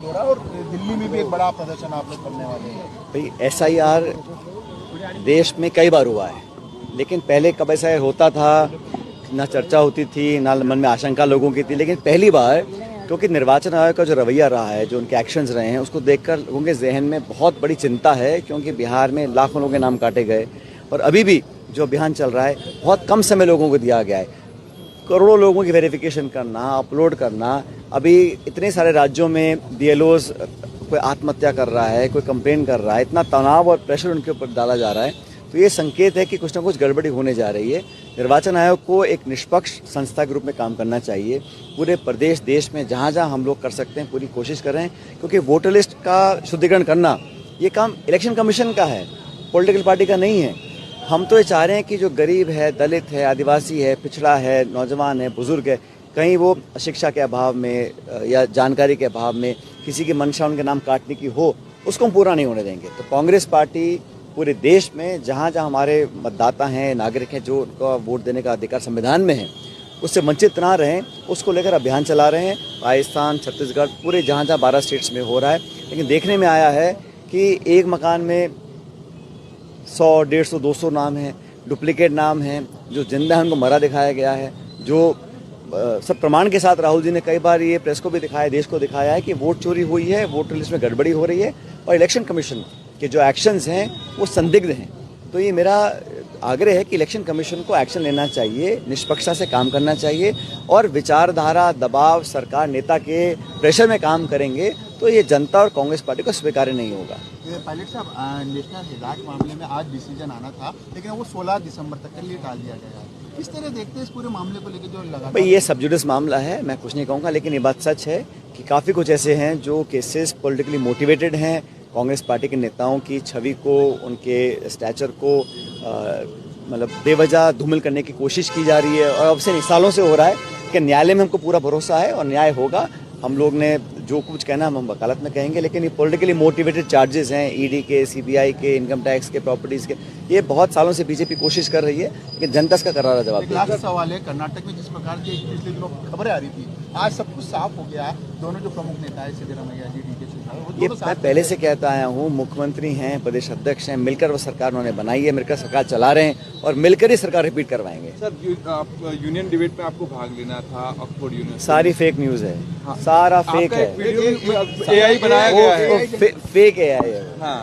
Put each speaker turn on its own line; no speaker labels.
हो रहा है और दिल्ली में भी एक बड़ा प्रदर्शन आप लोग करने वाले हैं।
भाई एसआईआर देश में कई बार हुआ है, लेकिन पहले कब एसआईआर होता था ना चर्चा होती थी ना मन में आशंका लोगों की थी। लेकिन पहली बार क्योंकि निर्वाचन आयोग का जो रवैया रहा है, जो उनके एक्शंस रहे हैं, उसको देखकर लोगों के जहन में बहुत बड़ी चिंता है। क्योंकि बिहार में लाखों लोगों के नाम काटे गए और अभी भी जो अभियान चल रहा है बहुत कम समय लोगों को दिया गया है। करोड़ों लोगों की वेरिफिकेशन करना, अपलोड करना, अभी इतने सारे राज्यों में बीएलओज कोई आत्महत्या कर रहा है, कोई कंप्लेन कर रहा है, इतना तनाव और प्रेशर उनके ऊपर डाला जा रहा है, तो ये संकेत है कि कुछ ना कुछ गड़बड़ी होने जा रही है। निर्वाचन आयोग को एक निष्पक्ष संस्था के रूप में काम करना चाहिए। पूरे प्रदेश देश में जहाँ जहाँ हम लोग कर सकते हैं पूरी कोशिश कर रहे हैं, क्योंकि वोटर लिस्ट का शुद्धिकरण करना ये काम इलेक्शन कमीशन का है, पॉलिटिकल पार्टी का नहीं है। हम तो ये चाह रहे हैं कि जो गरीब है, दलित है, आदिवासी है, पिछड़ा है, नौजवान है, बुजुर्ग है, कहीं वो शिक्षा के अभाव में या जानकारी के अभाव में किसी की मंशा उनके नाम काटने की हो, उसको हम पूरा नहीं होने देंगे। तो कांग्रेस पार्टी पूरे देश में जहाँ जहाँ हमारे मतदाता हैं, नागरिक हैं, जो उनका वोट देने का अधिकार संविधान में है, उससे वंचित ना रहें, उसको लेकर अभियान चला रहे हैं। राजस्थान, छत्तीसगढ़, पूरे जहाँ जहाँ 12 स्टेट्स में हो रहा है। लेकिन देखने में आया है कि एक मकान में 100, 150, 200 नाम हैं, डुप्लीकेट नाम हैं, जो जिंदा है उनको मरा दिखाया गया है। जो सब प्रमाण के साथ राहुल जी ने कई बार ये प्रेस को भी दिखाया, देश को दिखाया है कि वोट चोरी हुई है, वोटर लिस्ट में गड़बड़ी हो रही है और इलेक्शन कमीशन के जो एक्शंस हैं वो संदिग्ध हैं। तो ये मेरा आग्रह है कि इलेक्शन कमीशन को एक्शन लेना चाहिए, निष्पक्षता से काम करना चाहिए और विचारधारा, दबाव, सरकार, नेता के प्रेशर में काम करेंगे तो ये जनता और कांग्रेस पार्टी को स्वीकार्य नहीं होगा।
पायलट साहब, नेशनल हिदायत मामले में आज डिसीजन आना था, लेकिन वो 16 दिसंबर तक के लिए टाल दिया गया है। किस तरह देखते हैं इस पूरे मामले को लेकर जो लगा?
भाई ये सब जुडिस मामला है, मैं कुछ नहीं कहूँगा, लेकिन ये बात सच है कि काफ़ी कुछ ऐसे हैं जो केसेस पॉलिटिकली मोटिवेटेड हैं। कांग्रेस पार्टी के नेताओं की छवि को, उनके स्टैचर को मतलब बेवजह धूमिल करने की कोशिश की जा रही है और अब से सालों से हो रहा है कि न्यायालय में हमको पूरा भरोसा है और न्याय होगा। हम लोग ने जो कुछ कहना हम वकालत में कहेंगे, लेकिन ये पॉलिटिकली मोटिवेटेड चार्जेस हैं, ईडी के, सीबीआई के, इनकम टैक्स के, प्रॉपर्टीज़ के, ये बहुत सालों से बीजेपी कोशिश कर रही है, लेकिन जनता इसका करारा जवाब देगी।
लास्ट सवाल है, कर्नाटक में जिस प्रकार की पिछले दिनों खबरें आ रही थी, आज सब कुछ साफ हो गया है। दोनों जो प्रमुख नेता है, सिद्धरामैया जी, डीके शिवकुमार,
ये मैं पहले से कहता आया हूँ, मुख्यमंत्री हैं, प्रदेश अध्यक्ष हैं, मिलकर वो सरकार उन्होंने बनाई है, मिलकर सरकार चला रहे हैं और मिलकर ही सरकार रिपीट करवाएंगे।
सर, यूनियन डिबेट में आपको भाग लेना था, ऑक्सफोर्ड यूनिवर्सिटी,
सारी फेक न्यूज़ है। हाँ। सारा फेक है,
एआई बनाया गया है,
फेक एआई है।
हाँ।